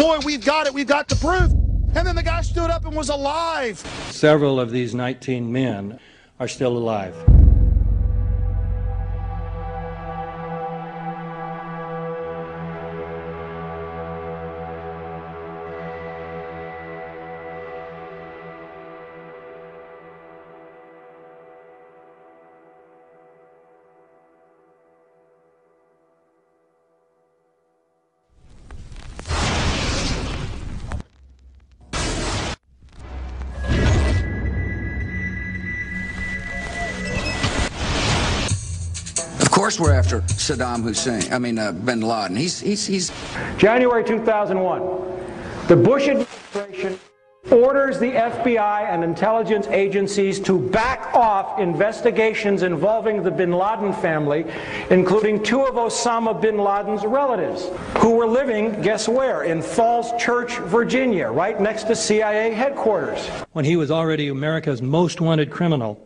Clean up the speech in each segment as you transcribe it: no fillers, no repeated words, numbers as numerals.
boy, we've got it, we've got the proof. And then the guy stood up and was alive. Several of these 19 men are still alive. Of course we're after Saddam Hussein, bin Laden. He's January 2001, the Bush administration orders the FBI and intelligence agencies to back off investigations involving the bin Laden family, including two of Osama bin Laden's relatives, who were living, guess where, in Falls Church, Virginia, right next to CIA headquarters. When he was already America's most wanted criminal,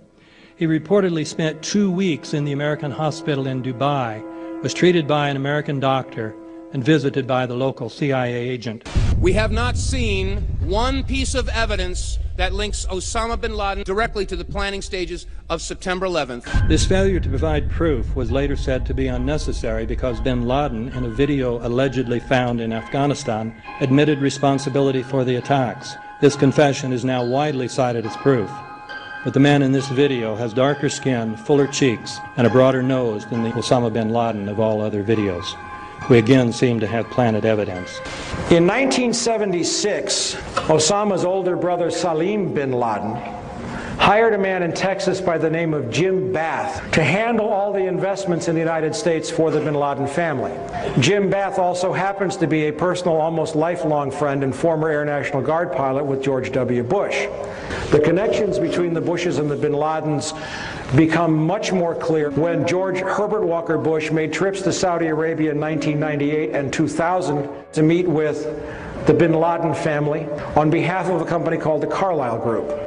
he reportedly spent 2 weeks in the American hospital in Dubai, was treated by an American doctor, and visited by the local CIA agent. We have not seen one piece of evidence that links Osama bin Laden directly to the planning stages of September 11th. This failure to provide proof was later said to be unnecessary because bin Laden, in a video allegedly found in Afghanistan, admitted responsibility for the attacks. This confession is now widely cited as proof. But the man in this video has darker skin, fuller cheeks, and a broader nose than the Osama bin Laden of all other videos. We again seem to have planted evidence. In 1976, Osama's older brother Salim bin Laden hired a man in Texas by the name of Jim Bath to handle all the investments in the United States for the bin Laden family. Jim Bath also happens to be a personal, almost lifelong friend and former Air National Guard pilot with George W. Bush. The connections between the Bushes and the bin Ladens become much more clear when George Herbert Walker Bush made trips to Saudi Arabia in 1998 and 2000 to meet with the bin Laden family on behalf of a company called the Carlyle Group.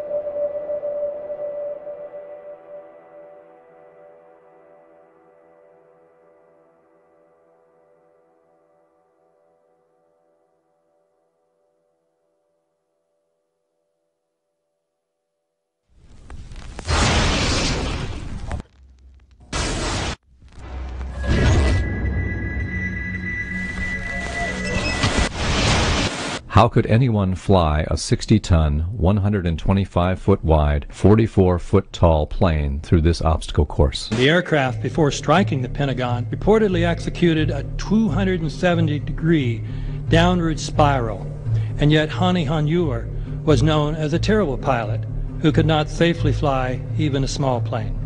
How could anyone fly a 60-ton, 125-foot wide, 44-foot tall plane through this obstacle course? The aircraft, before striking the Pentagon, reportedly executed a 270-degree downward spiral, and yet Hani Hanjour was known as a terrible pilot who could not safely fly even a small plane.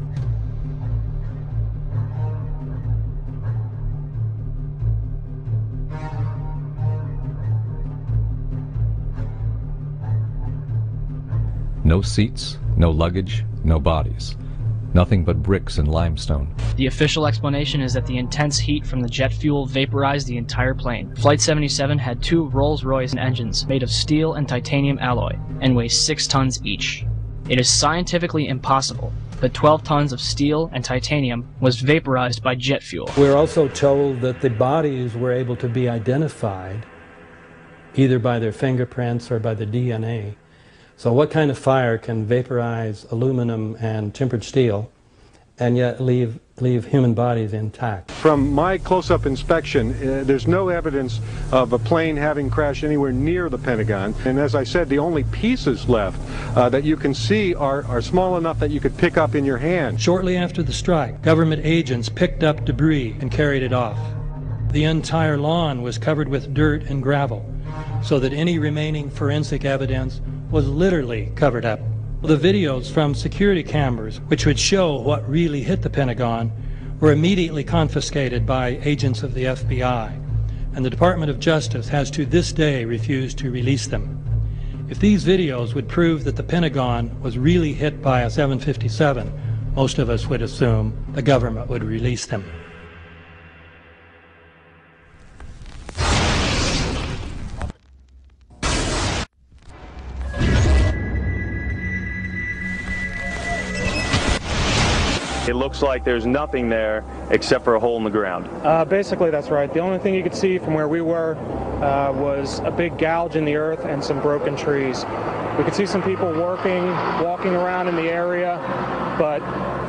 No seats, no luggage, no bodies. Nothing but bricks and limestone. The official explanation is that the intense heat from the jet fuel vaporized the entire plane. Flight 77 had two Rolls-Royce engines made of steel and titanium alloy and weigh 6 tons each. It is scientifically impossible that 12 tons of steel and titanium was vaporized by jet fuel. We're also told that the bodies were able to be identified either by their fingerprints or by the DNA. So what kind of fire can vaporize aluminum and tempered steel and yet leave human bodies intact? From my close-up inspection, there's no evidence of a plane having crashed anywhere near the Pentagon. And as I said, the only pieces left that you can see are small enough that you could pick up in your hand. Shortly after the strike, government agents picked up debris and carried it off. The entire lawn was covered with dirt and gravel, so that any remaining forensic evidence was literally covered up. The videos from security cameras, which would show what really hit the Pentagon, were immediately confiscated by agents of the FBI, and the Department of Justice has to this day refused to release them. If these videos would prove that the Pentagon was really hit by a 757, most of us would assume the government would release them. It looks like there's nothing there except for a hole in the ground. Basically, that's right. The only thing you could see from where we were was a big gouge in the earth and some broken trees. We could see some people walking around in the area, but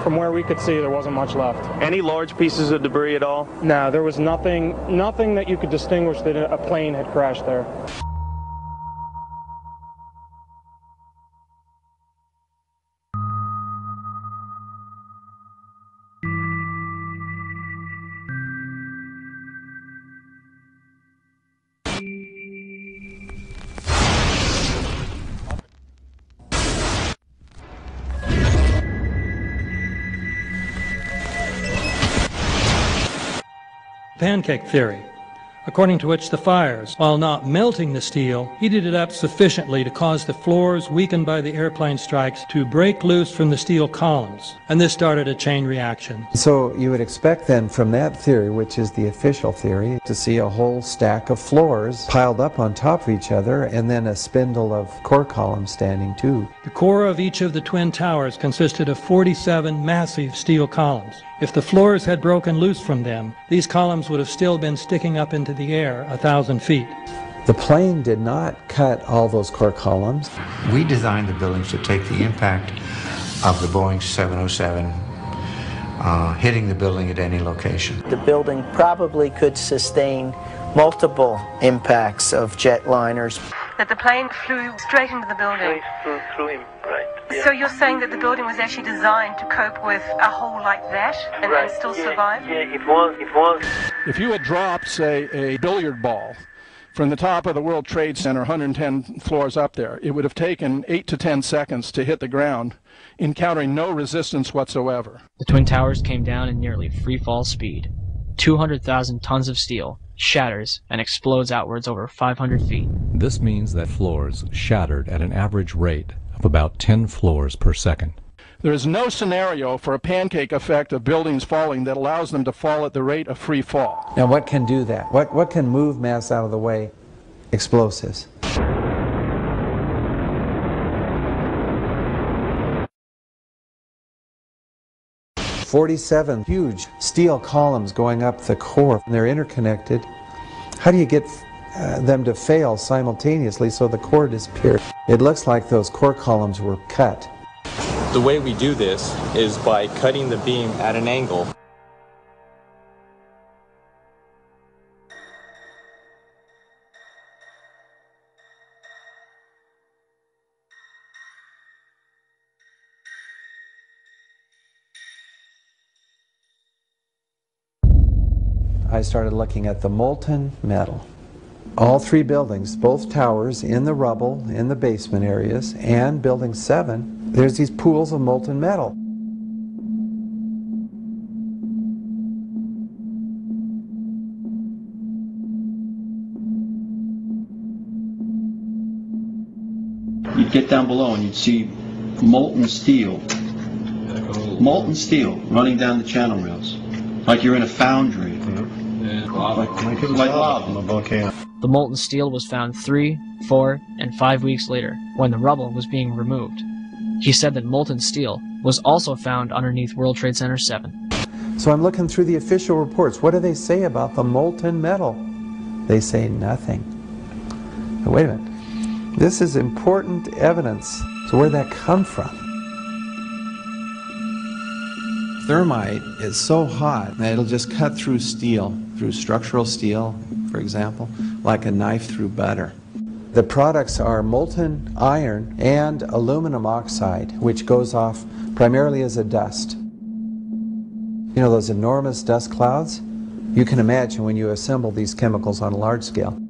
from where we could see, there wasn't much left. Any large pieces of debris at all? No, there was nothing that you could distinguish that a plane had crashed there. Pancake theory, according to which the fires, while not melting the steel, heated it up sufficiently to cause the floors weakened by the airplane strikes to break loose from the steel columns, and this started a chain reaction. So you would expect then from that theory, which is the official theory, to see a whole stack of floors piled up on top of each other and then a spindle of core columns standing too. The core of each of the twin towers consisted of 47 massive steel columns. If the floors had broken loose from them, these columns would have still been sticking up into the air 1,000 feet. The plane did not cut all those core columns. We designed the buildings to take the impact of the Boeing 707 hitting the building at any location. The building probably could sustain multiple impacts of jetliners. That the plane flew straight into the building. Through him, right. Yeah. So you're saying that the building was actually designed to cope with a hole like that and still survive? Yeah, it was. If you had dropped, say, a billiard ball from the top of the World Trade Center, 110 floors up there, it would have taken 8 to 10 seconds to hit the ground, encountering no resistance whatsoever. The Twin Towers came down in nearly free fall speed. 200,000 tons of steel shatters and explodes outwards over 500 feet. This means that floors shattered at an average rate of about 10 floors per second. There is no scenario for a pancake effect of buildings falling that allows them to fall at the rate of free fall. Now what can do that? What can move mass out of the way? Explosives. "47 huge steel columns going up the core, and they're interconnected. How do you get them to fail simultaneously so the core disappears? It looks like those core columns were cut. The way we do this is by cutting the beam at an angle. I started looking at the molten metal. All three buildings, both towers in the rubble, in the basement areas, and Building 7, there's these pools of molten metal. You'd get down below and you'd see molten steel running down the channel rails, like you're in a foundry. Like lava from a volcano. The molten steel was found 3, 4, and 5 weeks later, when the rubble was being removed. He said that molten steel was also found underneath World Trade Center 7. So I'm looking through the official reports. What do they say about the molten metal? They say nothing. Now, wait a minute. This is important evidence. So where'd that come from? Thermite is so hot that it'll just cut through steel, through structural steel, for example, like a knife through butter. The products are molten iron and aluminum oxide, which goes off primarily as a dust. You know those enormous dust clouds? You can imagine when you assemble these chemicals on a large scale.